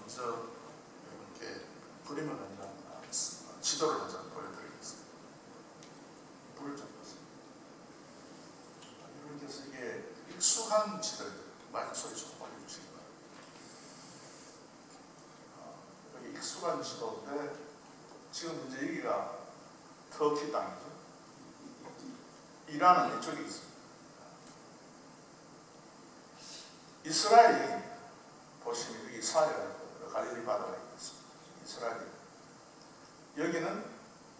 먼저 이렇게 그림을 아니라 지도를 먼저 보여드리겠습니다. 불을 좀 보세요. 여러분께서 이게 익숙한 지도입니다. 마이크 소리 좀 올려주시기 바랍니다. 여기 익숙한 지도인데 지금 이제 여기가 터키 땅이죠. 이란은 이쪽에 있습니다. 이스라엘이 보시면 여기 사해가 있고 갈릴리 바다가 있습니다. 이스라엘이 여기는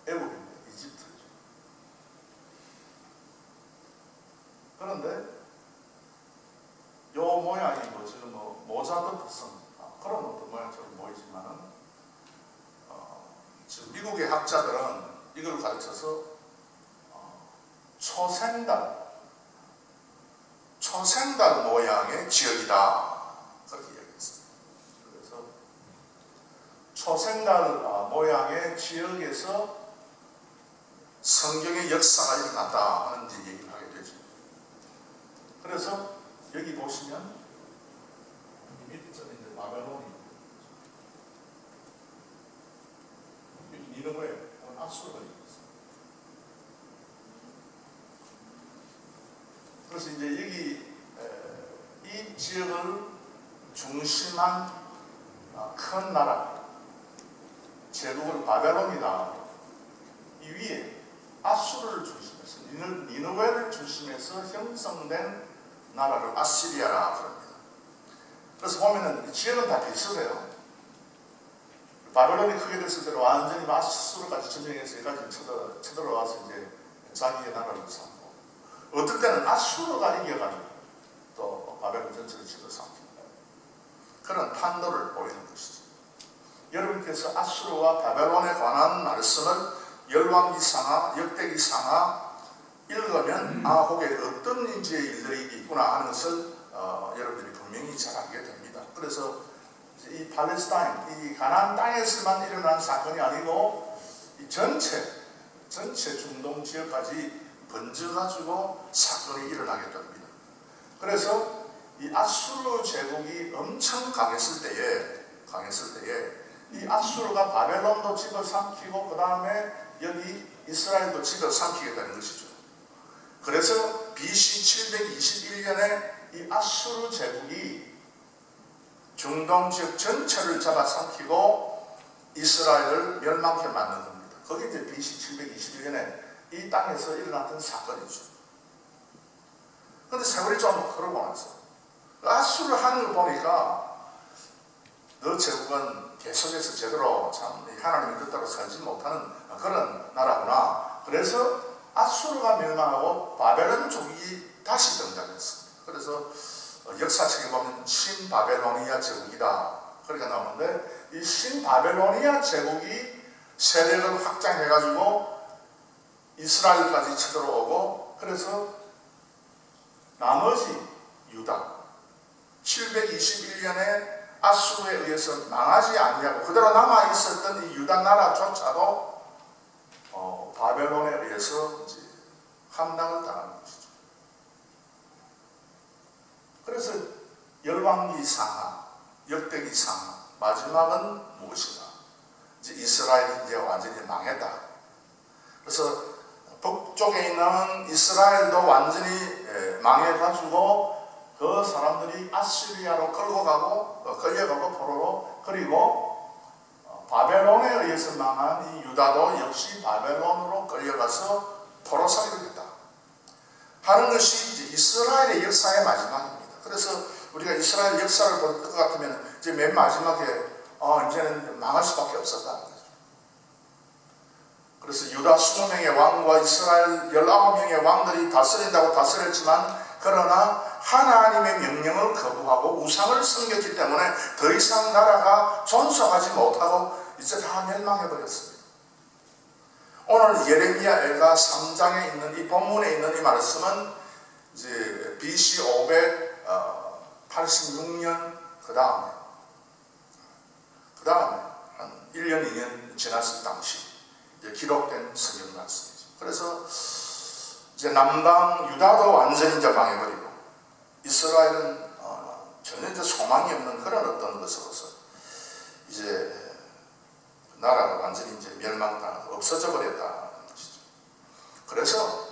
애국입니다. 이집트죠. 그런데 요 모양이 뭐 지금 뭐 모자도 듯습니다. 그런 어떤 모양처럼 보이지만은 지금 미국의 학자들은 이걸 가르쳐서 초생달 모양의 지역이다 그렇게 이야기했습니다. 그래서 초생달 모양의 지역에서 성경의 역사가 일어났다 하는 얘기를 하게 되죠. 그래서 여기 보시면 밑에 이제 바벨론이 니느웨 압수가 있습니다. 그래서 이제 여기 이 지역을 중심한 큰 나라 제국을 바벨론이다. 이 위에 아수르를 중심해서 니느웨를 중심해서 형성된 나라를 아시리아라 그럽니다. 그래서 보면은 지역은 다 비슷해요. 바벨론이 크게 됐을 때는 완전히 아수르까지 점령해서 여기까지 쳐들어와서 이제 자기의 나라를 삼고, 어떨 때는 아수르가 이겨가지고 또 바벨론 전체를 집어삼키는 그런 판도를 보이는 것이죠. 여러분께서 아수르와 바벨론에 관한 말씀을 열왕기상하, 역대기상하 읽으면 거기에 어떤 인지의 일들이 있구나 하는 것을 여러분들이 분명히 잘 알게 됩니다. 그래서 이 팔레스타인, 이 가나안 땅에서만 일어난 사건이 아니고 이 전체 중동 지역까지 번져가지고 사건이 일어나게 됩니다. 그래서 이 아수르 제국이 엄청 강했을 때에 이 아수르가 바벨론도 집어삼키고 그 다음에 여기 이스라엘도 집어삼키게 되는 것이죠. 그래서 BC 721년에 이 아수르 제국이 중동 지역 전체를 잡아삼키고 이스라엘을 멸망케 만든 겁니다. 그게 이제 BC 721년에 이 땅에서 일어났던 사건이죠. 그런데 세월이 좀 흐르고 나서 아수르 하는 걸 보니까 너 제국은 계속해서 제대로 참 하나님의 뜻대로 살지 못하는 그런 나라구나. 그래서 아수르가 멸망하고 바벨론족이 다시 등장했습니다. 그래서 역사책에 보면 신바벨로니아 제국이다 그렇게 나오는데, 이 신바벨로니아 제국이 세력을 확장해가지고 이스라엘까지 쳐들어오고, 그래서 나머지 유다 721년에 아수르에 의해서 망하지 아니하고 그대로 남아있었던 이 유다 나라조차도 바벨론에 의해서 이제 함락을 당하는 것이죠. 그래서 열왕기상하, 역대기상하 마지막은 무엇이다? 이제 이스라엘이 이제 완전히 망했다. 그래서 북쪽에 있는 이스라엘도 완전히 망해가지고 그 사람들이 아시리아로 끌려가고 포로로, 그리고 바벨론에 의해서 망한 이 유다도 역시 바벨론으로 끌려가서 포로 살이를 했다 하는 것이 이제 이스라엘의 역사의 마지막입니다. 그래서 우리가 이스라엘 역사를 볼 것 같으면 이제 맨 마지막에 이제는 망할 수밖에 없었다. 그래서 유다 20명의 왕과 이스라엘 19명의 왕들이 다스린다고 다스렸지만, 그러나 하나님의 명령을 거부하고 우상을 섬겼기 때문에 더 이상 나라가 존속하지 못하고 이제 다 멸망해버렸습니다. 오늘 예레미야 엘가 3장에 있는 이 본문에 있는 이 말씀은 이제 BC 586년 그 다음에 한 1년 2년 지났을 당시 이제 기록된 성경 말씀이죠. 그래서 이제 남방 유다도 완전히 이제 망해버리고 이스라엘은 전혀 이제 소망이 없는 그런 어떤 것으로서 이제 나라가 완전히 이제 멸망당하고 없어져 버렸다는 것이죠. 그래서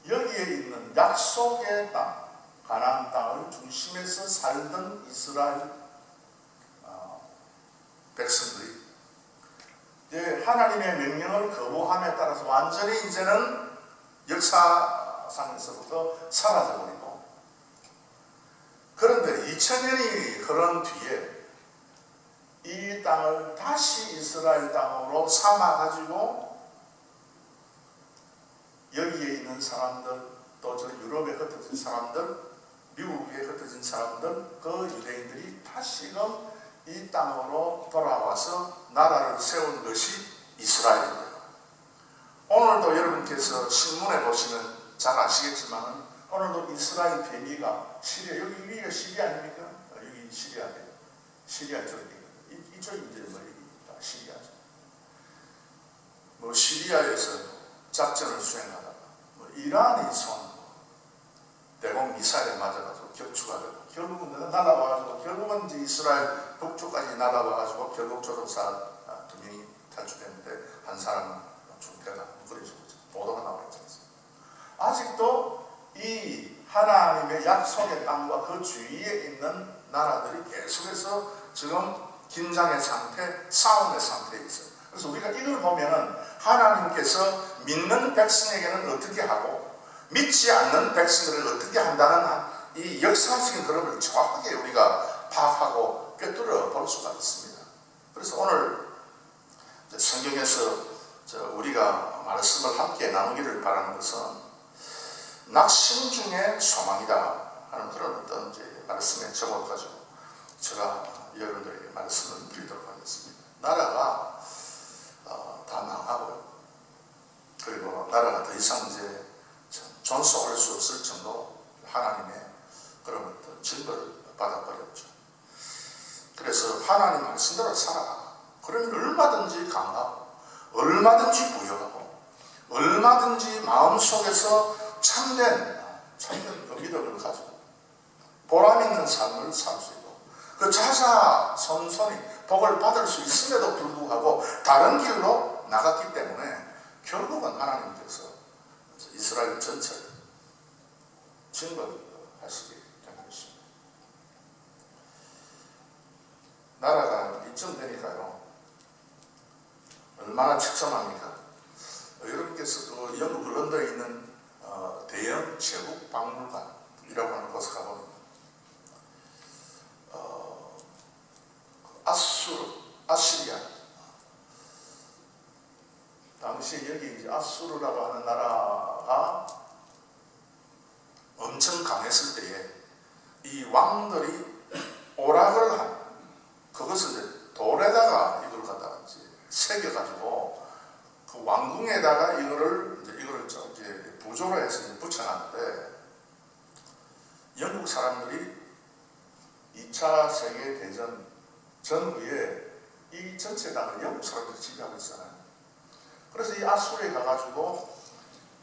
여기에 있는 약속의 땅, 가나안 땅을 중심에서 살던 이스라엘 백성들이 이제 하나님의 명령을 거부함에 따라서 완전히 이제는 역사상에서부터 사라져버리고, 그런데 2000년이 흐른 뒤에 이 땅을 다시 이스라엘 땅으로 삼아가지고 여기에 있는 사람들, 또 저 유럽에 흩어진 사람들, 미국에 흩어진 사람들, 그 유대인들이 다시금 이 땅으로 돌아와서 나라를 세운 것이 이스라엘입니다. 오늘도 여러분께서 신문에 보시면 잘 아시겠지만 오늘도 이스라엘 대미가 시리아, 여기가 시리아 아닙니까? 여기 시리아예요. 시리아 쪽입니다. 이쪽이 이제 다 시리아죠. 시리아에서 작전을 수행하다가 이란이 쏜 대공 미사일에 맞아가지고 격추가 되고, 결국은 날아와가지고, 결국은 이제 이스라엘 북쪽까지 날아와가지고 결국 조종사 2명이 탈출했는데 한 사람은 중태가 그래서 보도가 나와 있지 않습니까? 아직도 이 하나님의 약속의 땅과 그 주위에 있는 나라들이 계속해서 지금 긴장의 상태, 싸움의 상태에 있어요. 그래서 우리가 이걸 보면은 하나님께서 믿는 백성에게는 어떻게 하고 믿지 않는 백성들을 어떻게 한다는 이 역사적인 흐름을 정확하게 우리가 파악하고 꿰뚫어 볼 수가 있습니다. 그래서 오늘 성경에서 우리가 말씀을 함께 나누기를 바라는 것은 낙심 중에 소망이다 하는 그런 어떤 말씀에 적어가지고 제가 여러분들에게 말씀을 드리도록 하겠습니다. 나라가 다 망하고요. 그리고 나라가 더 이상 이제 존속할 수 없을 정도로 하나님의 그런 어떤 증거를 받아버렸죠. 그래서 하나님 말씀대로 살아가. 그러면 얼마든지 강하고, 얼마든지 부여하고, 얼마든지 마음속에서 참된 그 믿음을 가지고 보람 있는 삶을 살 수 있고, 그 자자손손이 복을 받을 수 있음에도 불구하고 다른 길로 나갔기 때문에 결국은 하나님께서 이스라엘 전체를 징벌하시게 된 것입니다. 나라가 이쯤 되니까요, 얼마나 처참합니까? 여러분께서 그 영국 런던에 있는 대형 제국 박물관이라고 하는 곳에 가보면 아시리아, 당시에 여기 이제 아수르라고 하는 나라가 엄청 강했을 때에 이 왕들이 오락을 한, 그것을 이제 돌에다가 이걸 갖다가 이제 새겨가지고 그 왕궁에다가 이거를 이제 부조로 해서 이제 붙여놨는데, 영국 사람들이 2차 세계대전 전후에 이 전체 땅을 영국 사람들이 지배하고 있잖아요. 그래서 이 아수르에 가가지고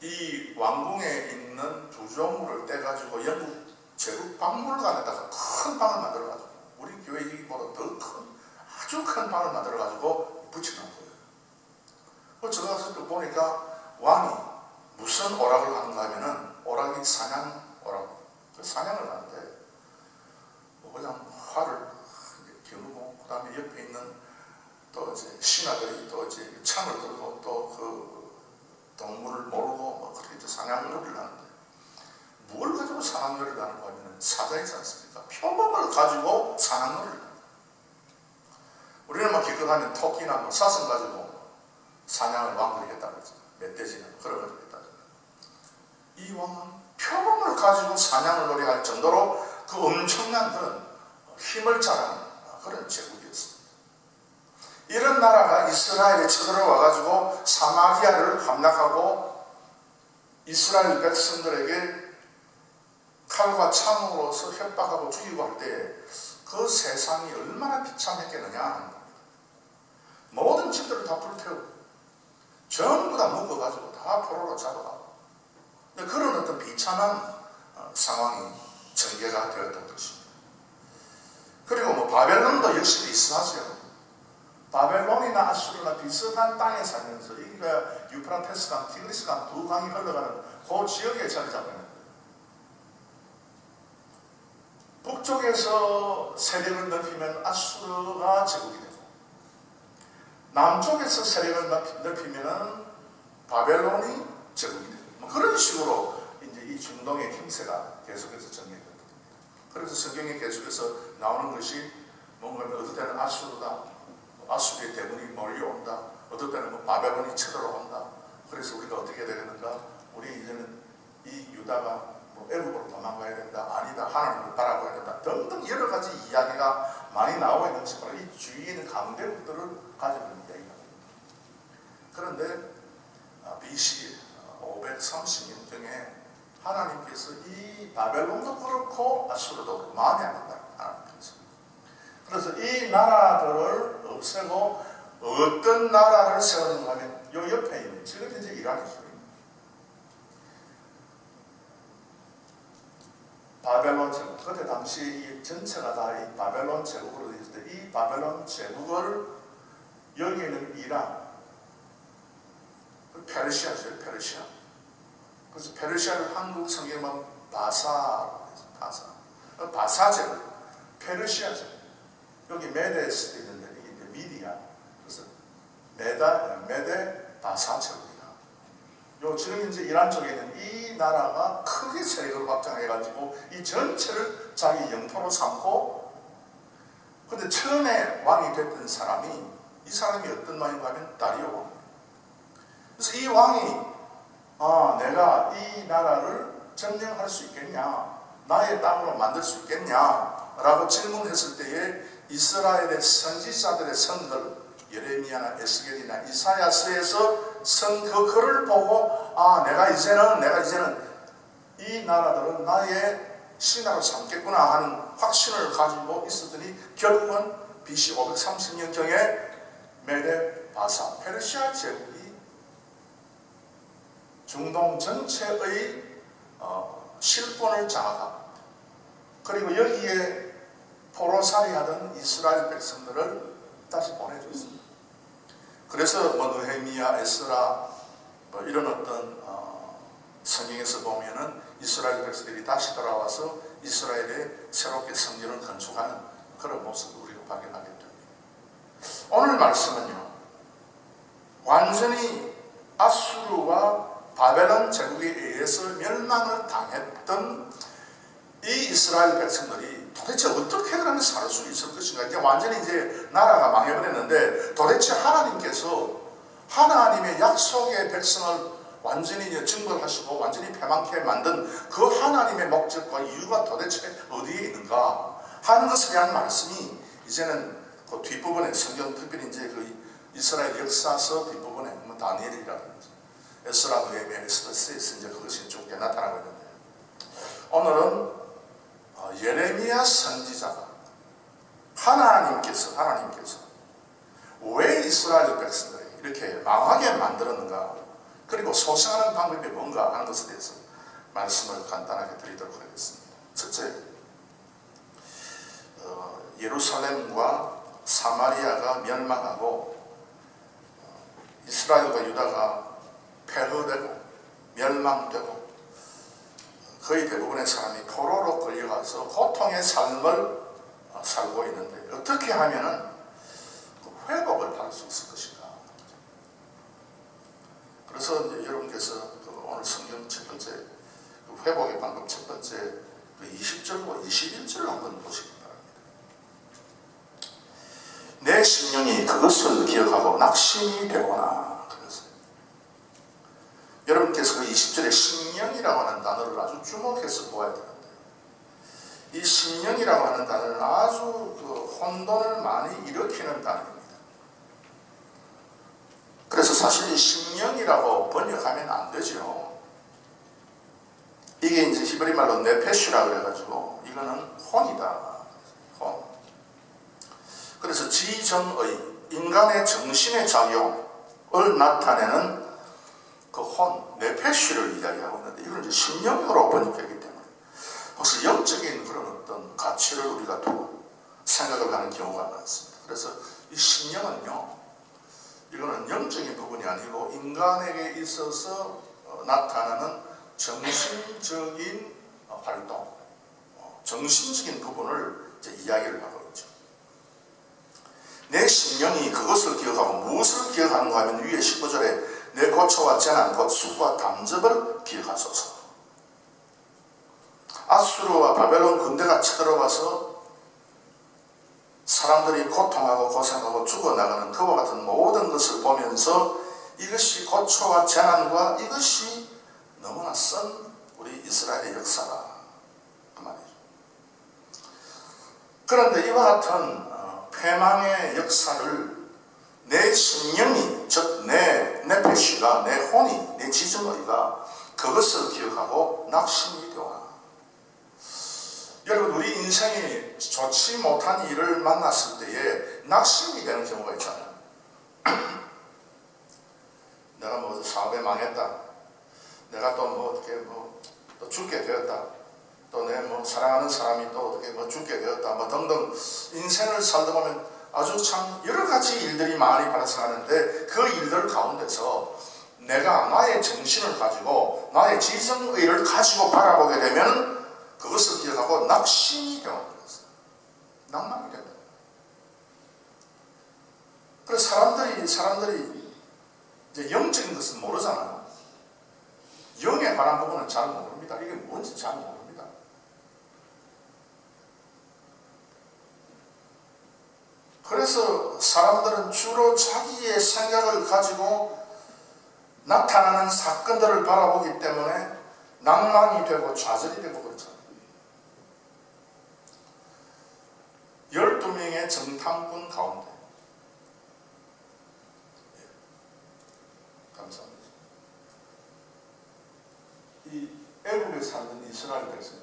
이 왕궁에 있는 부조물을 떼가지고 영국 제국 박물관에다가 큰 방을 만들어가지고, 우리 교회 이보다 더 큰, 아주 큰 방을 만들어가지고 붙여놓은 거예요. 제가 가서 또 보니까 왕이 무슨 오락을 하는가 하면은 오락이 사냥 오락, 사냥을 하는데 그냥 활을 겨누고, 그 다음에 옆에 있는 또 이제 신하들이 또 이제 창을 들고 또 그 동물을 모르고 그렇게 이제 사냥놀이를 하는데, 뭘 가지고 사냥놀이를 하는 거 하면 사자이지 않습니까? 표범을 가지고 사냥놀이를 합니다. 우리는 막 기껏하면 토끼나 사슴 가지고 사냥을 왕들이 했다고 했죠. 멧돼지는 그런 가지고 했다고. 이 왕은 표범을 가지고 사냥을 놀이할 정도로 그 엄청난 그런 힘을 자랑하는 그런 제국이었습니다. 이런 나라가 이스라엘에 쳐들어와가지고 사마리아를 함락하고 이스라엘 백성들에게 칼과 창으로서 협박하고 죽이고 할 때 그 세상이 얼마나 비참했겠느냐 하는 겁니다. 모든 집들을 다 불태우고 전부 다 묶어가지고 다 포로로 잡아가고, 그런 어떤 비참한 상황이 전개가 되었던 것입니다. 그리고 뭐 바벨론도 역시 비슷하죠. 바벨론이나 아수르나 비슷한 땅에 살면서 여기가 유프라테스강, 티그리스강 두 강이 흘러가는 그 지역에 자리 잡고 있는 거예요. 북쪽에서 세력을 넓히면 아수르가 제국이 되고 남쪽에서 세력을 넓히면 바벨론이 제국이 되고 뭐 그런 식으로 이제 이 중동의 형세가 계속해서 전개됩니다. 그래서 성경에 계속해서 나오는 것이 뭔가 어떨 때는 아수르다. 아수르의 대군이 몰려온다. 어떨 때는 뭐 바벨론이 쳐들어온다. 그래서 우리가 어떻게 되겠는가? 우리 이제는 이 유다가 뭐 애굽으로 도망가야 된다. 아니다. 하나님을 따라가야 된다. 등등 여러 가지 이야기가 많이 나오고 있는 것이 바로 이 주위에 있는 강대국들을 가지고 있는 이야기입니다. 그런데 BC 530년경에 하나님께서 이 바벨론도 그렇고 아수르도 그렇고 마음에 안 든다. 하나님께서. 그래서 이 나라들을 없애고 어떤 나라를 세우는가 하면 요 옆에 있는 지금 이제 이란이죠. 바벨론 제국. 그때 당시 이 전체가 다 이 바벨론 제국으로 되어 있을 때 이 바벨론 제국을 여기에는 이란, 페르시아죠. 페르시아. 그래서 페르시아를 한국 성경은 바사라고 해서 바사. 바사 제국. 페르시아 제국. 여기 메데에서 있는데 이게 이제 미디아. 그래서 메데 바사 제국이다. 요 지금 이제 이란 쪽에 있는 이 나라가 크게 세력을 확장해가지고 이 전체를 자기 영토로 삼고, 근데 처음에 왕이 됐던 사람이 이 사람이 어떤 왕인가 하면 다리오 왕. 그래서 이 왕이 내가 이 나라를 점령할 수 있겠냐, 나의 땅으로 만들 수 있겠냐라고 질문했을 때에 이스라엘의 선지자들의 선들 예레미야나 에스겔이나 이사야서에서 쓴 그 글을 보고 내가 이제는 이 나라들은 나의 신하로 삼겠구나 하는 확신을 가지고 있었더니 결국은 BC 530년경에 메데 바사 페르시아 제국이 중동 전체의 실권을 장악하고, 그리고 여기에 포로살이 하던 이스라엘 백성들을 다시 보내줬습니다. 그래서 느헤미야, 에스라 이런 어떤 성경에서 보면은 이스라엘 백성들이 다시 돌아와서 이스라엘의 새롭게 성전을 건축하는 그런 모습을 우리가 발견하게 됩니다. 오늘 말씀은요, 완전히 아수르와 바벨론 제국에 의해서 멸망을 당했던 이 이스라엘 백성들이 도대체 어떻게 하면 살 수 있을 것인가. 이제 완전히 이제 나라가 망해버렸는데 도대체 하나님께서 하나님의 약속의 백성을 완전히 이제 증벌하시고 완전히 패망케 만든 그 하나님의 목적과 이유가 도대체 어디에 있는가 하는 것에 대한 말씀이 이제는 그 뒷부분에 성경, 특별히 이제 그 이스라엘 역사서 뒷부분에 뭐 다니엘이라든지 에스라, 느헤미야, 에스더스에서 이제 그것이 쭉 나타나고 있는데, 오늘은 예레미야 선지자가 하나님께서 왜 이스라엘 백성들에게 이렇게 망하게 만들었는가, 그리고 소생하는 방법이 뭔가 하는 것에 대해서 말씀을 간단하게 드리도록 하겠습니다. 첫째, 예루살렘과 사마리아가 멸망하고 이스라엘과 유다가 폐허되고 멸망되고 거의 대부분의 사람이 포로로 끌려가서 고통의 삶을 살고 있는데, 어떻게 하면 회복을 받을 수 있을 것인가. 그래서 이제 여러분께서 오늘 성경 첫 번째 회복의 방법 첫 번째 20절과 21절을 한번 보시기 바랍니다. 내 심령이 그것을 기억하고 낙심이 되거나. 여러분께서 그 20절에 심령이라고 하는 단어를 아주 주목해서 보아야 되는데, 이 심령이라고 하는 단어는 아주 그 혼돈을 많이 일으키는 단어입니다. 그래서 사실 이 심령이라고 번역하면 안 되죠. 이게 이제 히브리 말로 네페슈라 그래가지고 이거는 혼이다. 혼. 그래서 지정의 인간의 정신의 작용을 나타내는 그 혼, 네페슈를 이야기하고 있는데, 이걸 이제 심령으로 번역하기 때문에 혹시 영적인 그런 어떤 가치를 우리가 두고 생각을 하는 경우가 많습니다. 그래서 이 신령은요, 이거는 영적인 부분이 아니고 인간에게 있어서 나타나는 정신적인 활동, 정신적인 부분을 이제 이야기를 하고 있죠. 내 심령이 그것을 기억하고 무엇을 기억하는가 하면 위에 19절에 내 고초와 재난 곧 수고와 담즙을 기억하소서. 아수르와 바벨론 군대가 쳐들어와서 사람들이 고통하고 고생하고 죽어나가는 그와 같은 모든 것을 보면서 이것이 고초와 재난과 이것이 너무나 쓴 우리 이스라엘의 역사다, 그 말이죠. 그런데 이와 같은 패망의 역사를 내 심령이, 즉 내 내페시가, 내 혼이, 내 지정의가 그것을 기억하고 낙심이 되어라. 여러분, 우리 인생이 좋지 못한 일을 만났을 때에 낙심이 되는 경우가 있잖아요. 내가 뭐 사업에 망했다, 내가 또 뭐 어떻게 또 죽게 되었다, 또 내 뭐 사랑하는 사람이 또 어떻게 뭐 죽게 되었다, 뭐 등등 인생을 살다 보면 아주 참 여러 가지 일들이 많이 발생하는데 그 일들 가운데서 내가 나의 정신을 가지고 나의 지성의를 가지고 바라보게 되면 그것을 기억하고 낙심이 되는 거였어요. 낭만이 된다. 그래서 사람들이 이제 영적인 것은 모르잖아요. 영에 관한 부분은 잘 모릅니다. 이게 뭔지 잘 모릅니다. 그래서 사람들은 주로 자기의 생각을 가지고 나타나는 사건들을 바라보기 때문에 낭만이 되고 좌절이 되고 그렇죠. 12명의 정탐꾼 가운데, 감사합니다. 이 애국에 살던 이스라엘 백성,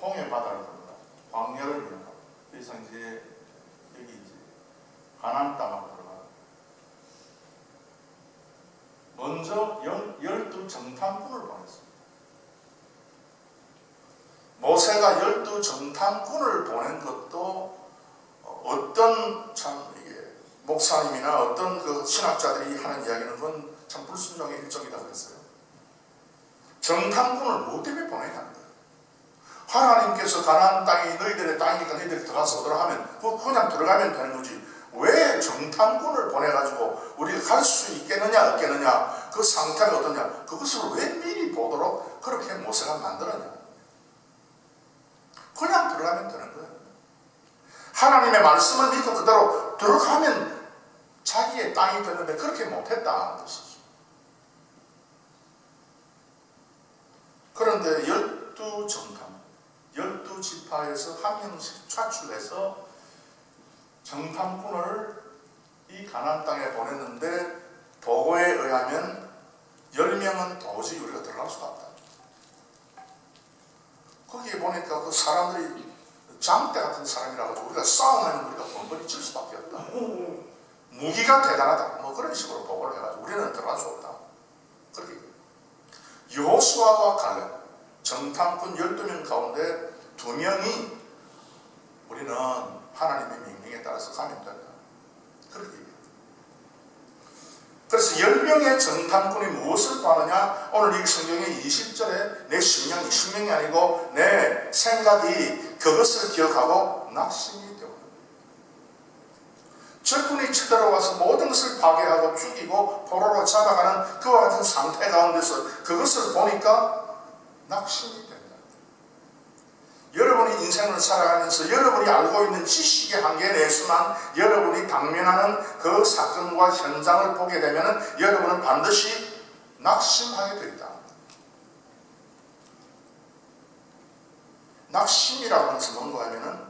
홍해 바다를 건너 광야를 건너 그래서 이제 여기 이제 가나안 땅으로 들어가. 먼저 12 정탐꾼을 보냈습니다. 모세가 12 정탐꾼을 보낸 것도 어떤 참 이게 목사님이나 어떤 그 신학자들이 하는 이야기는 그건 참 불순종의 일종이다 그랬어요. 정탐꾼을 뭐 때문에 보내냐는 거예요. 하나님께서 가나안 땅이 너희들의 땅이니까 너희들이 들어가서 오더라 하면 그냥 들어가면 되는 거지. 왜 정탐꾼을 보내가지고 우리가 갈 수 있겠느냐 없겠느냐, 그 상태가 어떠냐, 그것을 왜 미리 보도록 그렇게 모세가 만들었냐. 그냥 들어가면 되는 거예요. 하나님의 말씀을 믿고 그대로 들어가면 자기의 땅이 되는데 그렇게 못했다는 것이죠. 그런데 12 정탐, 12지파에서 한 명씩 차출해서 정탐꾼을 이 가나안 땅에 보냈는데 보고에 의하면 10명은 도저히 우리가 들어갈 수가 없다. 거기에 보니까 그 사람들이 장대 같은 사람이라 가지고 우리가 싸움하면 우리가 번번이 질 수밖에 없다. 무기가 대단하다. 뭐 그런 식으로 보고를 해가지고 우리는 들어갈 수 없다. 그렇게 여호수아와 갈렙 정탐꾼 12명 가운데 2명이 우리는 하나님의 명령에 따라서 가면 된다. 그렇게 얘기해요. 그래서 10명의 정탐꾼이 무엇을 바느냐? 오늘 이 성경의 20절에 내 심령이 아니고 내 생각이 그것을 기억하고 낙심이 되고, 적군이 쳐들어와서 모든 것을 파괴하고 죽이고 포로로 잡아가는 그와 같은 상태 가운데서 그것을 보니까 낙심이 된다. 여러분이 인생을 살아가면서 여러분이 알고 있는 지식의 한계 내에서만 여러분이 당면하는 그 사건과 현장을 보게 되면 여러분은 반드시 낙심하게 되다. 낙심이라고 하는 것은 뭔가 하면은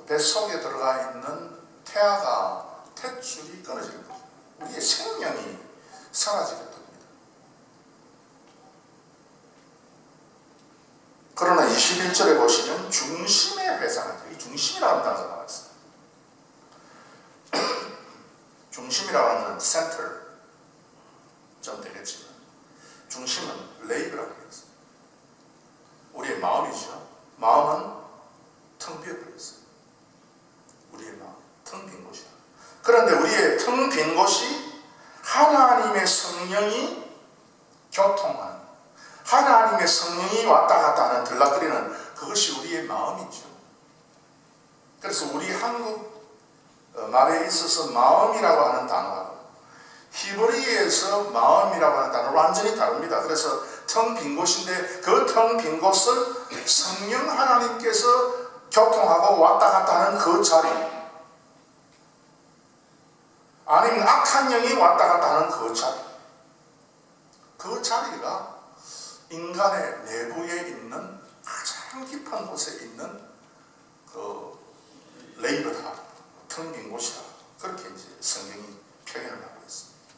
뱃속에 들어가 있는 태아가 탯줄이 끊어지는 거죠. 우리의 생명이 사라지게 됩니다. 그러나 21절에 보시면 중심의 회상은, 이 중심이라는 단어가 나왔어요. 중심이라고 하는 센터 좀 되겠지만 중심은 레이브라고 했어요. 우리의 마음이죠. 마음은 텅 비어버렸어요. 우리의 마음 텅 빈 곳이다. 그런데 우리의 텅 빈 곳이 하나님의 성령이 교통하는, 하나님의 성령이 왔다 갔다 하는 들락거리는 그것이 우리의 마음이죠. 그래서 우리 한국 말에 있어서 마음이라고 하는 단어가 히브리어에서 마음이라고 하는 단어는 완전히 다릅니다. 그래서 텅 빈 곳인데 그 텅 빈 곳을 성령 하나님께서 교통하고 왔다 갔다 하는 그 자리, 아니면 악한 영이 왔다 갔다 하는 그 자리, 그 자리가 인간의 내부에 있는 가장 깊은 곳에 있는 그 레이버다, 텅 빈 곳이다. 그렇게 이제 성경이 표현을 하고 있습니다.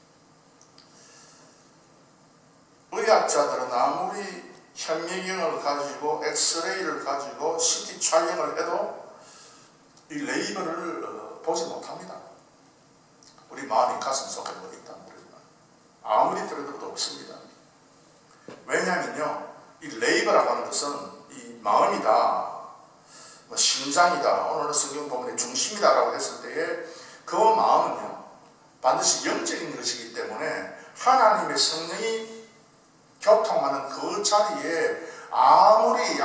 의학자들은 아무리 현미경을 가지고 엑스레이를 가지고 CT 촬영을 해도 이 레이버를 보지 못합니다. 우리 마음이 가슴 속에 뭐 있다 모르지만 아무리 들어도 없습니다. 왜냐하면요, 이 레이버라고 하는 것은 이 마음이다, 뭐 심장이다, 오늘은 성경 본문의 중심이다라고 했을 때에 그 마음은요 반드시 영적인 것이기 때문에 하나님의 성령이 교통하는 그 자리에 아무리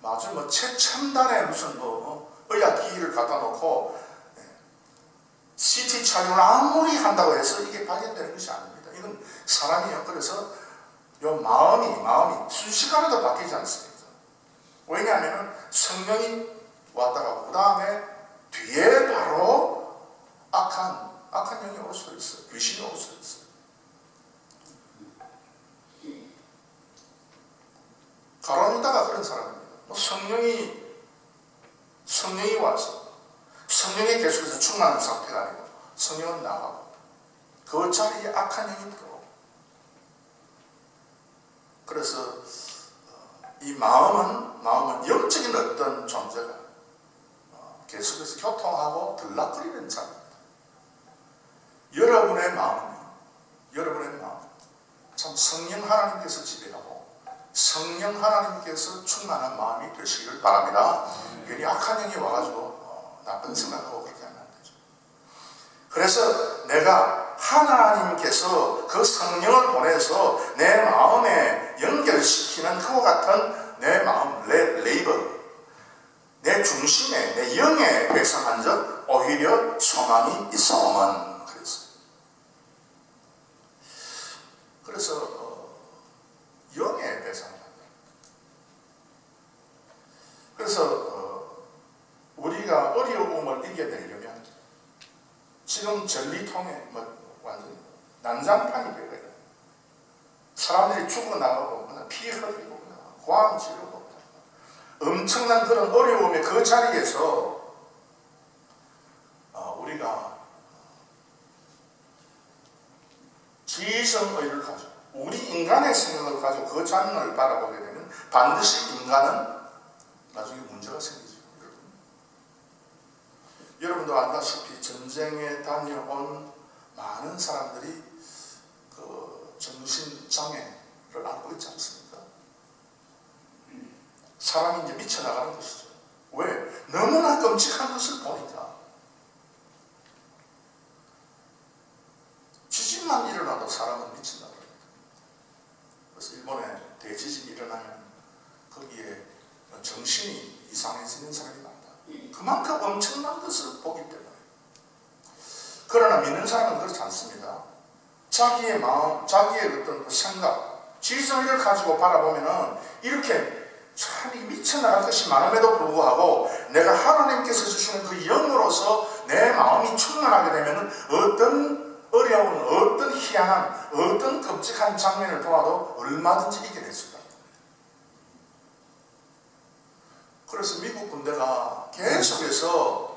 마주 뭐 최첨단의 무슨 의학기기를 갖다 놓고 CT 촬영을 아무리 한다고 해서 이게 발견되는 것이 아닙니다. 이건 사람이요. 그래서 요 마음이 순식간에도 바뀌지 않습니다. 왜냐하면 성령이 왔다 가고 그 다음에 뒤에 바로 악한 영이 올 수도 있어요. 귀신이 올 수도 있어요. 가론유다가 그런 사람입니다. 성령이 와서 성령에 계속해서 충만한 상태가 아니고 성령은 나가고 그 자리에 악한 영이 들어오고, 그래서 이 마음은 영적인 어떤 존재가 계속해서 교통하고 들락거리는 자입니다. 여러분의 마음 참 성령 하나님께서 지배하고 성령 하나님께서 충만한 마음이 되시기를 바랍니다. 괜히 악한 영이 와가지고 나쁜 생각하고 그렇게 하면 안 되죠. 그래서 내가 하나님께서 그 성령을 보내서 내 마음에 연결시키는 그와 같은 내 마음 레이버, 내 중심에 내 영에 배상한 적 오히려 소망이 있어만 그랬어요. 그래서 영에 배상한다. 그래서 우리가 어려움을 이겨내려면 지금 전리통에 완전 난장판이 되어요. 사람들이 죽어나가고 피 흘리고 고함 지르고 엄청난 그런 어려움의 그 자리에서 우리가 지성의를 가지고 우리 인간의 생각을 가지고 그 장면을 바라보게 되면 반드시 인간은 나중에 문제가 생기죠. 여러분도 알다시피 전쟁에 다녀온 많은 사람들이 그 정신장애를 앓고 있지 않습니까? 사람이 이제 미쳐나가는 것이죠. 왜? 너무나 끔찍한 것을 보니까. 지진만 일어나도 사람은 미쳐나가요. 그래서 일본에 대지진이 일어나면 거기에 정신이 이상해지는 사람이 많다. 그만큼 엄청난 것을 보기 때문에. 그러나 믿는 사람은 그렇지 않습니다. 자기의 마음, 자기의 어떤 생각, 지성을 가지고 바라보면은 이렇게 참 미쳐나갈 것이 많음에도 불구하고 내가 하나님께서 주시는 그 영으로서 내 마음이 충만하게 되면은 어떤 어려운, 어떤 희한한, 어떤 끔찍한 장면을 보아도 얼마든지 이겨낼 수가 있다. 그래서 미국 군대가 계속해서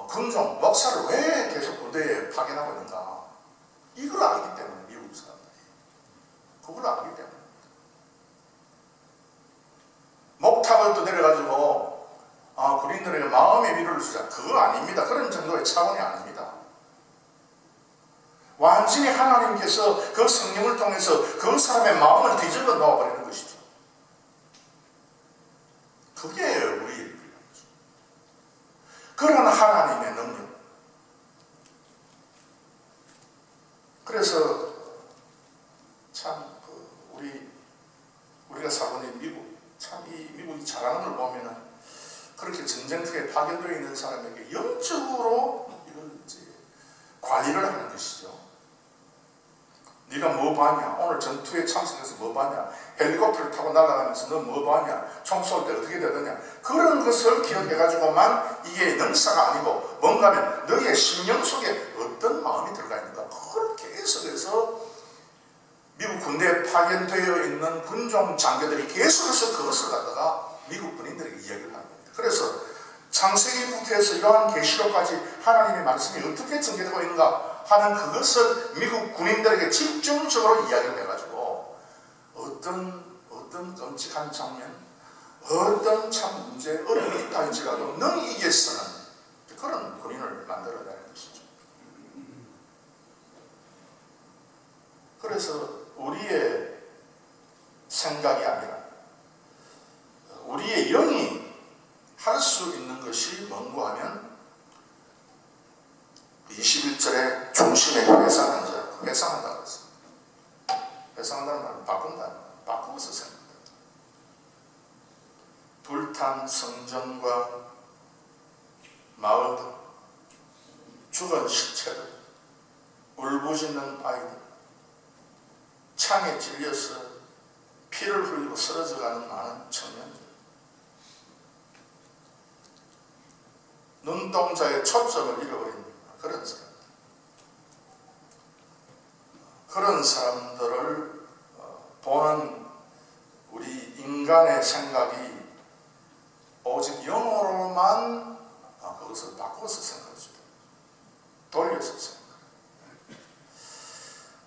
군종, 목사를 왜 계속 군대에 파견하고 있는가? 이걸 알기 때문에 미국 사람들이. 그걸 알기 때문에. 목탑을 또 내려가지고 군인들에게 마음의 위로를 주자. 그거 아닙니다. 그런 정도의 차원이 아닙니다. 완전히 하나님께서 그 성령을 통해서 그 사람의 마음을 뒤집어 놓아버리는 것이죠. 그게 우리의 일입니다. 그런 하나님의 능력. 그래서 참 우리가 살고 있는 미국, 참 이 미국이 잘하는 걸 보면은 그렇게 전쟁터에 파견되어 있는 사람에게 영적으로 이걸 이제 관리를 하는 것이죠. 네가 뭐 봤냐? 오늘 전투에 참석해서 뭐 봤냐? 헬리콥터를 타고 날아가면서 너 뭐 봤냐? 총 쏠 때 어떻게 되느냐? 그런 것을 기억해가지고만 이게 능사가 아니고 뭔가 하면 너의 심령 속에 어떤 마음이 들어가 있는가? 그걸 계속해서 미국 군대에 파견되어 있는 군종 장교들이 계속해서 그것을 갖다가 미국 군인들에게 이야기를 합니다. 그래서 창세기부터 해서 요한계시록까지 하나님의 말씀이 어떻게 전개되고 있는가 하는 그것을 미국 군인들에게 집중적으로 이야기를 해가지고 어떤 끔찍한 장면, 어떤 참 문제, 어려움이 있다 할지라도 능히 이겨 쓰는 그런 군인을 만들어내는 것이죠. 그래서 우리의 생각이 아니라 우리의 영이 할 수 있는 것이 뭔가 하면 21절에 중심에 회상한다고 했어요. 회상한다는 말은 바꾼다. 바꾸어서 삽니다. 불탄 성전과 마을들, 죽은 시체들, 울부짖는 아이들, 창에 찔려서 피를 흘리고 쓰러져가는 많은 청년들, 눈동자의 초점을 잃어버린 그런 사람들을 보는 우리 인간의 생각이 오직 영어로만 그것을 바꿔서 생각할 수 있다. 돌려서 생각해요.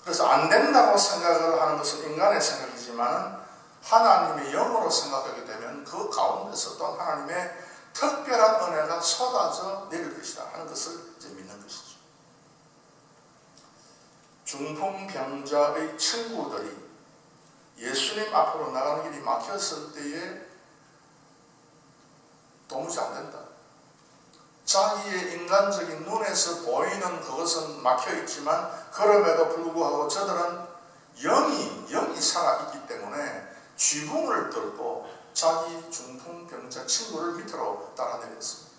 그래서 안 된다고 생각을 하는 것은 인간의 생각이지만 하나님의 영어로 생각하게 되면 그 가운데서 또 하나님의 특별한 은혜가 쏟아져 내릴 것이다 하는 것을 이제 믿는 것이죠. 중풍병자의 친구들이 예수님 앞으로 나가는 길이 막혔을 때에 도무지 안 된다. 자기의 인간적인 눈에서 보이는 그것은 막혀있지만 그럼에도 불구하고 저들은 영이 살아있기 때문에 쥐붕을 뚫고 자기 중풍병자 친구를 밑으로 따라내렸습니다.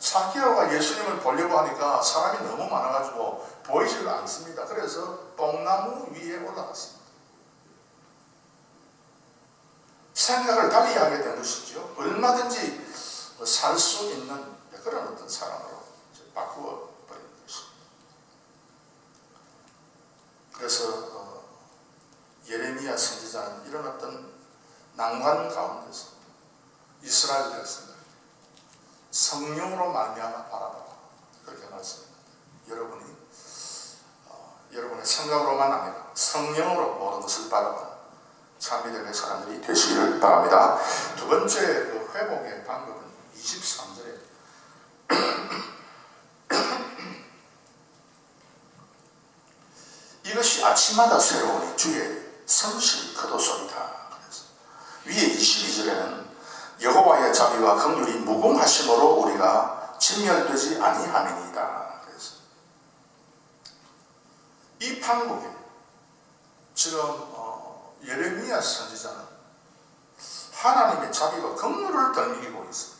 사개오가 예수님을 보려고 하니까 사람이 너무 많아가지고 보이지를 않습니다. 그래서 뽕나무 위에 올라갔습니다. 생각을 달리 하게 된 것이죠. 얼마든지 살 수 있는 그런 어떤 사람으로 바꾸어 버린 것입니다. 그래서 예레미야 선지자는 이런 어떤 난관 가운데서 이스라엘 백성들 성령으로 말미암아 바라봐라 그렇게 말씀합니다. 여러분의 생각으로만 아니라 성령으로 모든 것을 바라보는 참미되는 사람들이 되시기를 바랍니다. 두 번째 그 회복의 방법은 23절에 이것이 아침마다 새로우니 주의 성실이 크도소이다. 그래서 위에 22절에는 여호와의 자비와 긍휼이 무궁하심으로 우리가 진멸되지 아니함이니이다. 그래서 이 판국에 지금 예레미야 선지자는 하나님의 자비와 긍휼을 덧미기고 있습니다.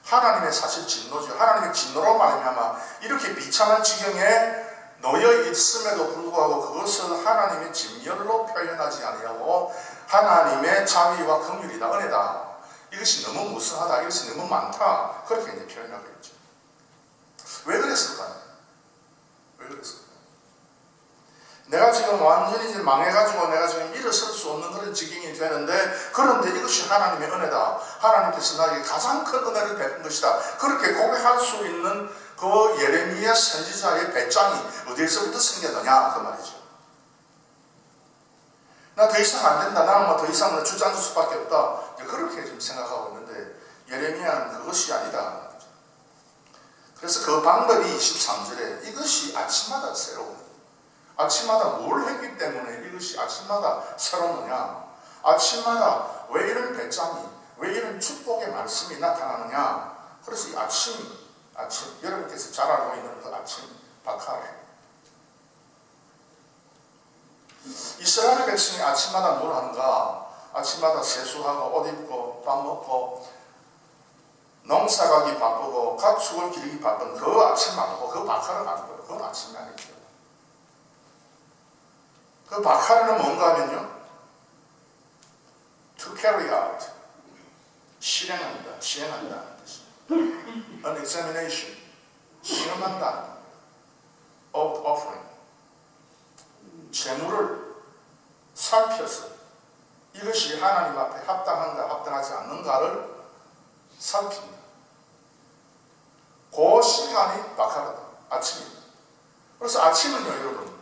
하나님의 사실 진노죠. 하나님의 진노로 말미암아 이렇게 비참한 지경에 놓여 있음에도 불구하고 그것을 하나님의 진멸로 표현하지 아니하고 하나님의 자비와 긍휼이다, 은혜다. 이것이 너무 무성하다, 이것이 너무 많다. 그렇게 이제 표현하고 있죠. 왜 그랬을까요? 왜 그랬을까요? 내가 지금 완전히 이제 망해가지고 내가 지금 일어설 수 없는 그런 지경이 되는데, 그런데 이것이 하나님의 은혜다. 하나님께서 나에게 가장 큰 은혜를 베푼 것이다. 그렇게 고백할 수 있는 그 예레미야 선지자의 배짱이 어디에서부터 생겨나냐 그 말이죠. 나 더 이상 안 된다. 나는 뭐 더 이상 주저앉을 수밖에 없다. 그렇게 지금 생각하고 있는데 예레미야는 그것이 아니다. 그래서 그 방법이 23절에 이것이 아침마다 새로운, 아침마다 뭘 했기 때문에 이것이 아침마다 새롭느냐, 아침마다 왜 이런 배짱이, 왜 이런 축복의 말씀이 나타나느냐? 그래서 이 아침 여러분께서 잘 알고 있는 그 아침 바칼. 이스라엘 백성이 아침마다 뭘 하는가? 아침마다 세수하고 옷 입고 밥 먹고 농사 가기 바쁘고 가축을 기르기 바쁜 그 아침마다고 그 바칼을 가는 거예요. 그건 아침이 아니죠. 그 바칼은 뭔가 하면요, to carry out, 실행한다, 시행한다는 뜻이에요. An examination, 시험한다. of offering, 재물을 살펴서 이것이 하나님 앞에 합당한가 합당하지 않는가를 살핀다. 그 시간이 바카르다, 아침입니다. 그래서 아침은요, 여러분,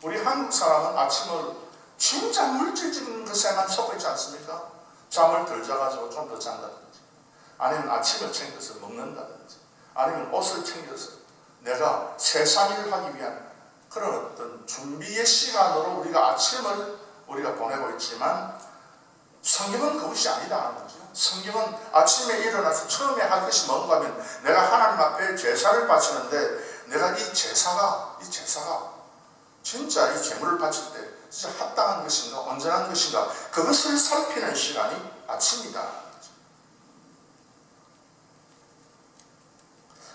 우리 한국 사람은 아침을 진짜 물질적인 것에만 속고 있지 않습니까? 잠을 덜 자가지고 좀 더 잔다든지, 아니면 아침을 챙겨서 먹는다든지, 아니면 옷을 챙겨서 내가 세상일을 하기 위한 그런 어떤 준비의 시간으로 우리가 아침을 우리가 보내고 있지만, 성경은 그것이 아니다는 거죠. 성경은 아침에 일어나서 처음에 할 것이 뭔가 하면 내가 하나님 앞에 제사를 바치는데, 내가 이 제사가 진짜 이 제물을 바칠 때 진짜 합당한 것인가 온전한 것인가, 그것을 살피는 시간이 아침이다.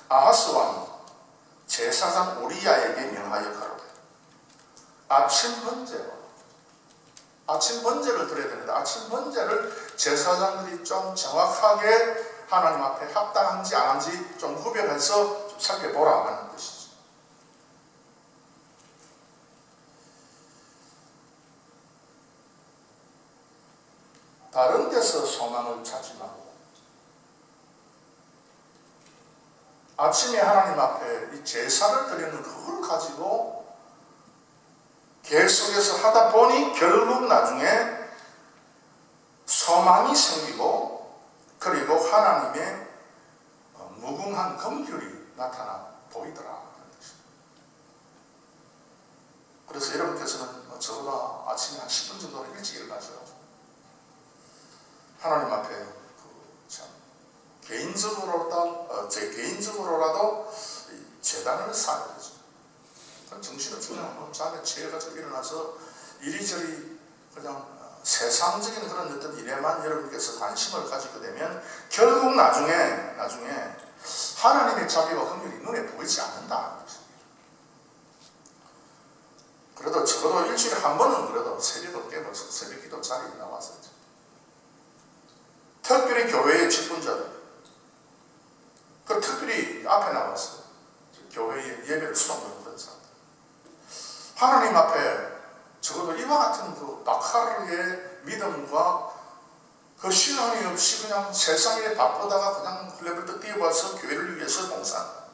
아하스 왕이 제사장 우리야에게 명하여 가로되, 아침 번제를 드려야 되는데, 아침 번제를 제사장들이 좀 정확하게 하나님 앞에 합당한지 안 한지 좀 구별해서 좀 살펴보라 하는 것이죠. 다른 데서 소망을 찾지 말고 아침에 하나님 앞에 이 제사를 드리는 그걸 가지고 계속해서 하다 보니 결국 나중에 소망이 생기고, 그리고 하나님의 무궁한 긍휼이 나타나 보이더라. 그래서 여러분께서는 적어도 아침에 한 10분 정도는 일찍 일어나죠. 하나님 앞에 참 개인적으로라도 제단을 쌓아야 되죠. 정신없이 그냥 잠에 취해가지고 일어나서 이리저리 그냥 세상적인 그런 어떤 일에만 여러분께서 관심을 가지게 되면 결국 나중에 하나님의 자비와 긍휼이 눈에 보이지 않는다는 것입니다. 그래도 적어도 일주일에 한 번은 그래도 새벽을 깨면서 새벽기도 자리에 나와서, 특별히 교회의 직분자들, 그 특별히 앞에 나와서 교회의 예배를 수행하는 그런 사람들, 하나님 앞에 적어도 이와 같은 그 바카르의 믿음과 그 신앙이 없이 그냥 세상에 바쁘다가 그냥 훌레벌떡 뛰어와서 교회를 위해서 봉사한다,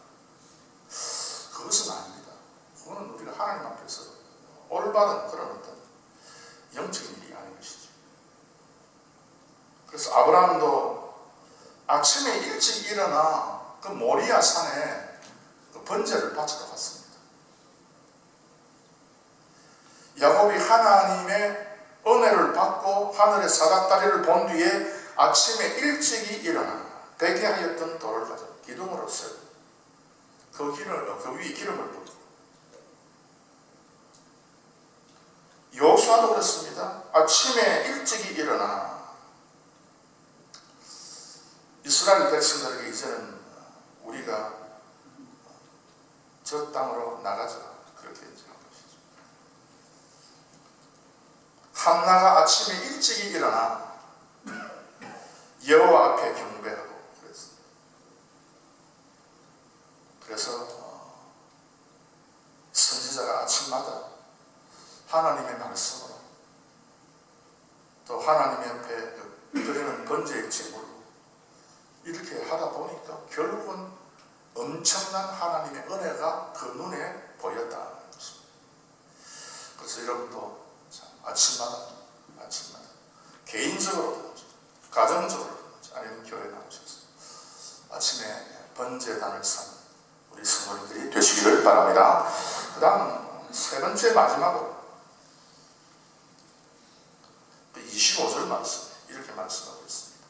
그것은 아닙니다. 그거는 우리가 하나님 앞에서 올바른 그런 어떤 영적인 일이 아닌 것이죠. 그래서 아브라함도 아침에 일찍 일어나 그 모리아 산에 그 번제를 바치러 갔습니다. 야곱이 하나님의 은혜를 받고 하늘의 사닥다리를 본 뒤에 아침에 일찍이 일어나 베게 하였던 돌을 가져 기둥으로 세우고 그 위에 기름을 붓고, 여호수아도 그렇습니다. 아침에 일찍이 일어나 이스라엘 백성들에게 이제는 우리가 저 땅으로 나가자, 그렇게 얘기한 것이죠. 한나가 아침에 일찍이 일어나 여호와 앞에 경배하고 그랬습니다. 그래서 선지자가 아침마다 하나님의 말씀으로 또 하나님의 앞에 드리는 번제의 제물로 이렇게 하다 보니까 결국은 엄청난 하나님의 은혜가 그 눈에 보였다는 것입니다. 그래서 여러분도 아침마다 개인적으로든지 가정적으로든지 아니면 교회 나오셔서 아침에 번제단을 쌓는 우리 성도님들이 되시기를 바랍니다. 그 다음 세 번째 마지막으로 25절 말씀 이렇게 말씀하고 있습니다.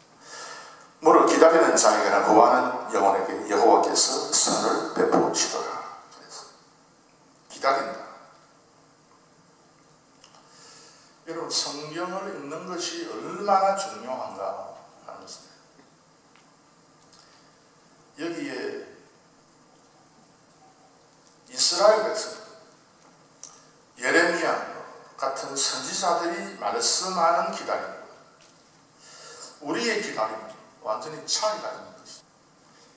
무릇 기다리는 자에게나 구하는 영혼에게 여호와께서 선을 베푸시더라. 그래서 기다린다. 여러분, 성경을 읽는 것이 얼마나 중요한가 하는 것입니다. 여기에 이스라엘 백성, 예레미야 같은 선지자들이 말씀하는 기다림, 우리의 기다림은 완전히 차이가 있는 것이죠.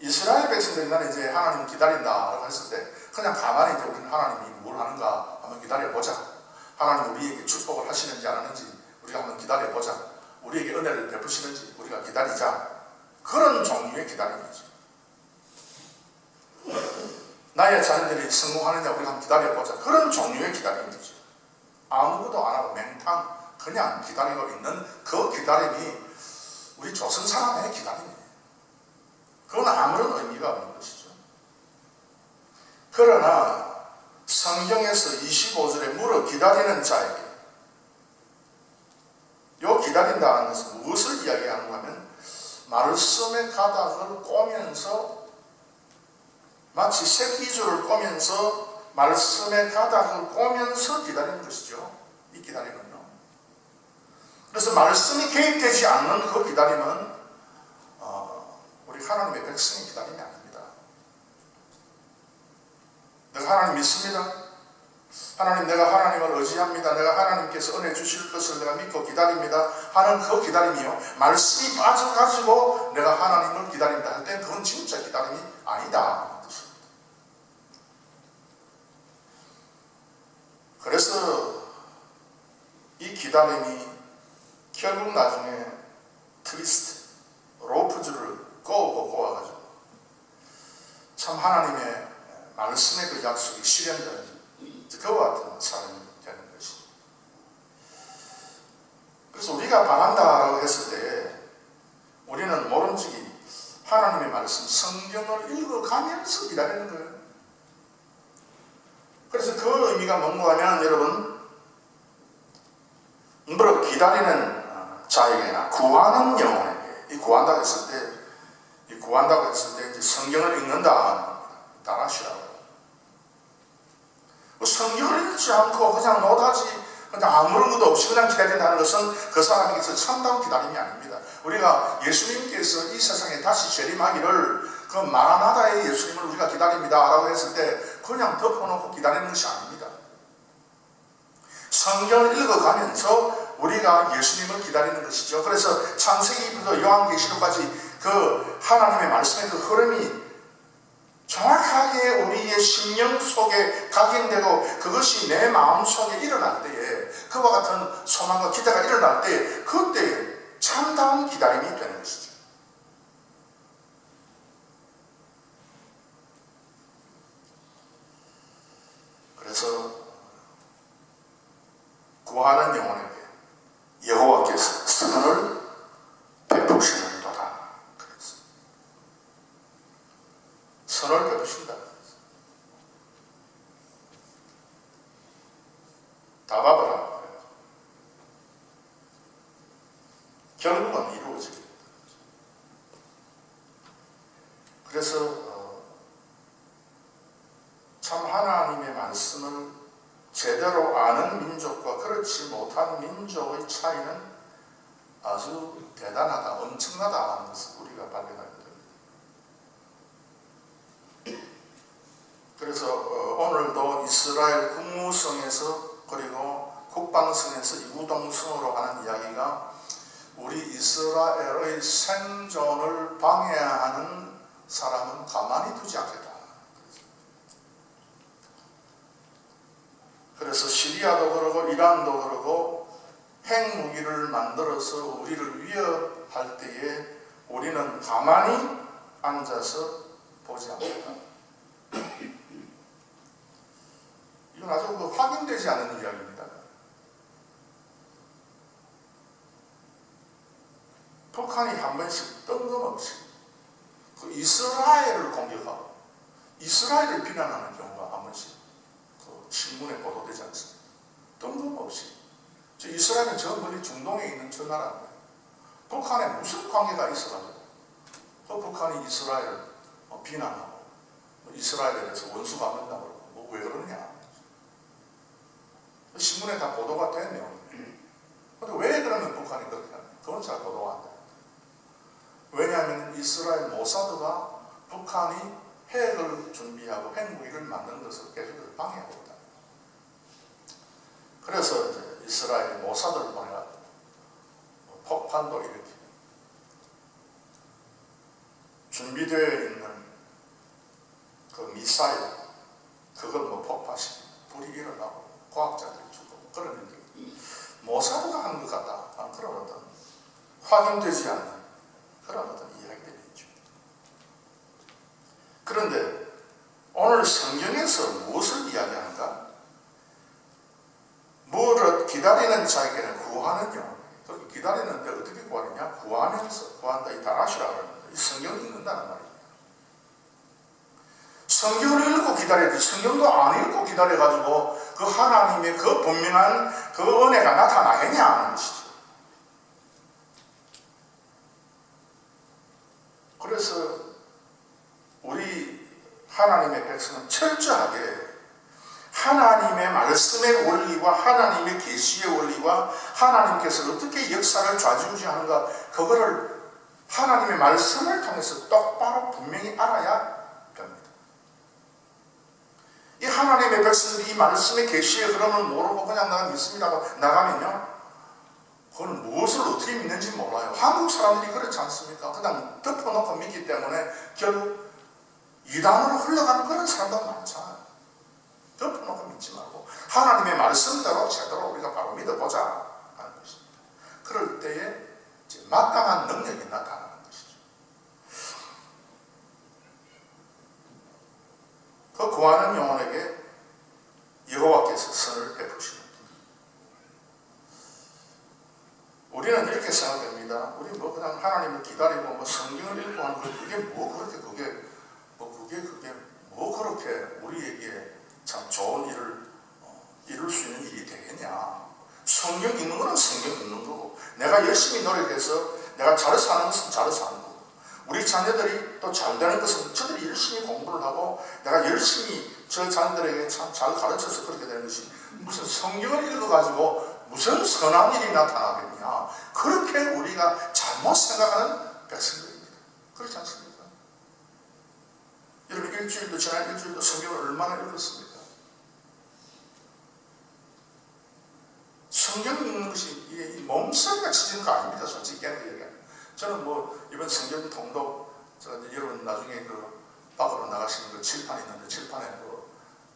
이스라엘 백성들이 나는 이제 하나님 기다린다라고 했을 때 그냥 가만히 이제 우리는 하나님이 뭘 하는가 한번 기다려보자. 하나님 우리에게 축복을 하시는지 안 하는지 우리가 한번 기다려보자. 우리에게 은혜를 베푸시는지 우리가 기다리자. 그런 종류의 기다림이죠. 나의 자녀들이 성공하느냐 우리가 한번 기다려보자. 그런 종류의 기다림이죠. 아무것도 안 하고 맹탕 그냥 기다리고 있는 그 기다림이 우리 조선 사람의 기다림이에요. 그건 아무런 의미가 없는 것이죠. 그러나 성경에서 25절에 무릇 기다리는 자에게, 요 기다린다는 것은 무엇을 이야기하는가 하면 말씀의 가닥을 꼬면서 마치 새끼줄을 꼬면서 말씀의 가닥을 꼬면서 기다리는 것이죠. 이 기다림은요. 그래서 말씀이 개입되지 않는 그 기다림은 우리 하나님의 백성의 기다림이 아닙니다. 내가 하나님 믿습니다. 하나님, 내가 하나님을 의지합니다. 내가 하나님께서 은혜 주실 것을 내가 믿고 기다립니다 하는 그 기다림이요, 말씀이 빠져가지고 내가 하나님을 기다린다 할 때 그건 진짜 기다림이 아니다 하는 뜻입니다. 그래서 이 기다림이 결국 나중에 트위스트, 로프줄을 꼬아가지고 참 하나님의 말씀의 그 약속이 실현되는 그와 같은 삶이 되는 것입니다. 그래서 우리가 바란다라고 했을 때 우리는 모름지기 하나님의 말씀, 성경을 읽어가면서 기다리는 거예요. 그래서 그 의미가 뭔가 하면 여러분, 무릇 기다리는 자에게나 구하는 영혼에게, 이 구한다고 했을 때 이제 성경을 읽는다 따라하시라고. 성경을 읽지 않고 그냥 노다지 그냥 아무런 것도 없이 그냥 기다린다는 것은 그 사람에게서 참다운 기다림이 아닙니다. 우리가 예수님께서 이 세상에 다시 재림하기를 그 마라나다의 예수님을 우리가 기다립니다 라고 했을 때 그냥 덮어놓고 기다리는 것이 아닙니다. 성경을 읽어가면서 우리가 예수님을 기다리는 것이죠. 그래서 창세기부터 요한계시록까지 그 하나님의 말씀의 그 흐름이 정확하게 우리의 심령 속에 각인되고 그것이 내 마음 속에 일어날 때에, 그와 같은 소망과 기대가 일어날 때 그때 참다운 기다림이 되는 것이죠. 그래서 구하는 영혼에게 여호와께서 선을 베푸시는도다. 그래서 선을 베푸신다. 다 받아라. 결국은 이루어집니다. 그래서 참 하나님의 말씀을 제대로 아는 민족과 그렇지 못한 민족의 차이는 아주 대단하다, 엄청나다 하는 것을 우리가 발견하게 됩니다. 그래서 오늘도 이스라엘 국무성에서 그리고 국방성에서 이구동성으로 하는 이야기가 우리 이스라엘의 생존을 방해하는 사람은 가만히 두지 않겠다. 그래서 시리아도 그러고 이란도 그러고 핵무기를 만들어서 우리를 위협할 때에 우리는 가만히 앉아서 보지 않겠다. 이건 아주 확인되지 않은 이야기입니다. 북한이 한 번씩 뜬금없이 그 이스라엘을 공격하고 이스라엘을 비난하는 경우가 한 번씩 그 신문에 보도되지 않습니다. 뜬금없이. 이스라엘은 저 멀리 중동에 있는 저 나라입니다. 북한에 무슨 관계가 있어가지고 북한이 이스라엘을 비난하고 이스라엘에 대해서 원수 갚는다고 그러고 왜 그러느냐. 신문에 다 보도가 된 내용입니다. 근데 왜 그러면 북한이 그렇게 하냐. 그건 잘 보도가 안 돼요. 왜냐하면 이스라엘 모사드가 북한이 핵을 준비하고 핵무기를 만드는 것을 계속 방해하고 있다. 그래서 이제 이스라엘이 모사드를 보내가지고 폭탄도 일으키고 준비되어 있는 그 미사일 그걸 폭파시키고 불이 일어나고 과학자들이 죽고 그런 일들이 모사드가 한 것 같다. 그런 어떤 확인되지 않는 그런 어떤 이야기들이 있죠. 그런데 오늘 성경에서 무엇을 이야기하는가? 뭐를 기다리는 자에게는 구하는요. 기다리는데 어떻게 구하느냐? 구하면서 구한다. 이 다라시라 그러는데 이 성경을 읽는다는 말이에요. 성경을 읽고 기다려야지 성경도 안 읽고 기다려가지고 그 하나님의 그 분명한 그 은혜가 나타나겠냐 하는 것이죠. 그래서 우리 하나님의 백성은 철저하게 하나님의 말씀의 원리와 하나님의 계시의 원리와 하나님께서 어떻게 역사를 좌지우지하는가 그거를 하나님의 말씀을 통해서 똑바로 분명히 알아야 됩니다. 이 하나님의 백성들이 이 말씀의 계시의 흐름을 모르고 그냥 나가 믿습니다고 나가면요 그건 무엇을 어떻게 믿는지 몰라요. 한국 사람들이 그렇지 않습니까? 그냥 덮어놓고 믿기 때문에 결국 이단으로 흘러가는 그런 사람도 많잖아요. 덮어놓고 믿지 말고 하나님의 말씀대로 제대로 우리가 바로 믿어보자 하는 것입니다. 그럴 때에 이제 마땅한 능력이 나타나는 것이죠. 그 구하는 영혼에게 여호와께서 선을 베푸시는 우리는 이렇게 생각됩니다. 우리 그냥 하나님을 기다리고 성경을 읽고 하는 거 그게 그렇게 우리에게 참 좋은 일을 이룰 수 있는 일이 되겠냐. 성경 읽는 거는 성경 읽는 거고 내가 열심히 노력해서 내가 잘 사는 것은 잘 사는 거고 우리 자녀들이 또 잘 되는 것은 저들이 열심히 공부를 하고 내가 열심히 저 자녀들에게 참 잘 가르쳐서 그렇게 되는 것이 무슨 성경을 읽어가지고 무슨 선한 일이 나타나겠냐. 그렇게 우리가 잘못 생각하는 백성들입니다. 그렇지 않습니까? 여러분 지난 일주일도 성경을 얼마나 읽었습니까? 성경 읽는 것이 이게 몸살이가 치지는 거 아닙니다. 솔직히 얘기하면. 저는 이번 성경 통독 여러분 나중에 그 밖으로 나가시는 그 칠판 있는데 칠판에 그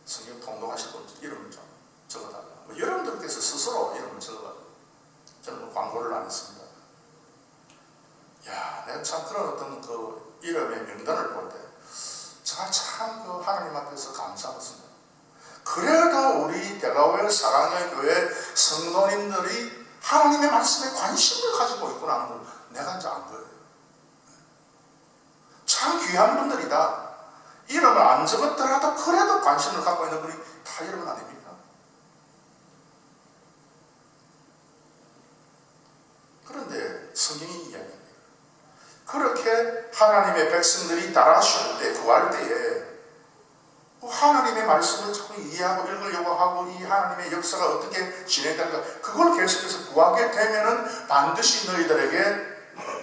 성경 통독하실 분 이름을 좀 적어달라. 여러분들께서 스스로 이름을 적어가지고 저는 광고를 안 했습니다. 야, 내가 참 그런 어떤 그 이름의 명단을 볼 때 제가 참 그 하나님 앞에서 감사했습니다. 그래도 우리 델라웨어 사랑의 교회 성도님들이 하나님의 말씀에 관심을 가지고 있구나 하는 걸 내가 이제 안 거예요. 참 귀한 분들이다. 이름을 안 적었더라도 그래도 관심을 갖고 있는 분이 다 여러분 아닙니까? 그런데 성경이 이야기합니다. 그렇게 하나님의 백성들이 달아줄 때, 구할 때에 하나님의 말씀을 자꾸 이해하고 읽으려고 하고 이 하나님의 역사가 어떻게 진행될까 그걸 계속해서 구하게 되면은 반드시 너희들에게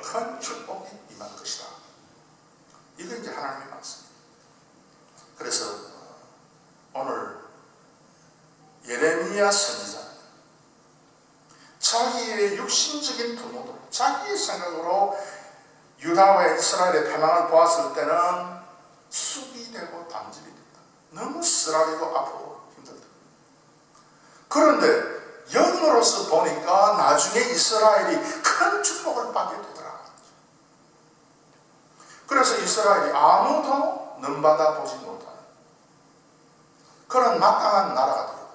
큰 축복이 임할 것이다. 이건 이제 하나님의 말씀입니다. 그래서 오늘 예레미야 선지자는 자기의 육신적인 부모들, 자기의 생각으로 유다와 이스라엘의 패망을 보았을 때는 쑥이 되고 단집이 된다. 너무 쓰라리고 아프고 힘들다. 그런데 영으로서 보니까 나중에 이스라엘이 큰 축복을 받게 되더라. 그래서 이스라엘이 아무도 넘받아 보지 못하는 그런 막강한 나라가 되고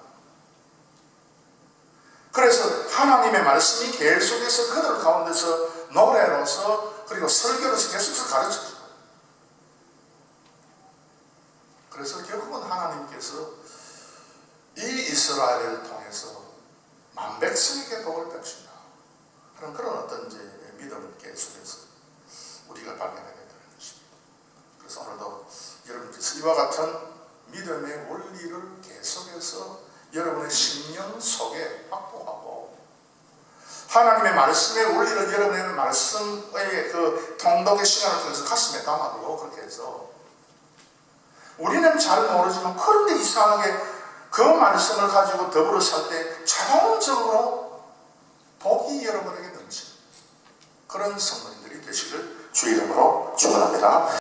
그래서 하나님의 말씀이 계속해서 그들 가운데서 노래로서 그리고 설교로서 계속해서 가르쳐주고 그래서 결국은 하나님께서 이 이스라엘을 통해서 만백성에게 복을 베푸신다. 그런 어떤 이제 믿음을 계속해서 우리가 발견하게 되는 이와 같은 믿음의 원리를 계속해서 여러분의 심령 속에 확보하고 하나님의 말씀의 원리를 여러분의 말씀의 그 통독의 시간을 통해서 가슴에 담아두고 그렇게 해서 우리는 잘 모르지만 그런데 이상하게 그 말씀을 가지고 더불어 살 때 자동적으로 복이 여러분에게 넘치는 그런 성도님들이 되시기를 주의 이름으로 축원합니다.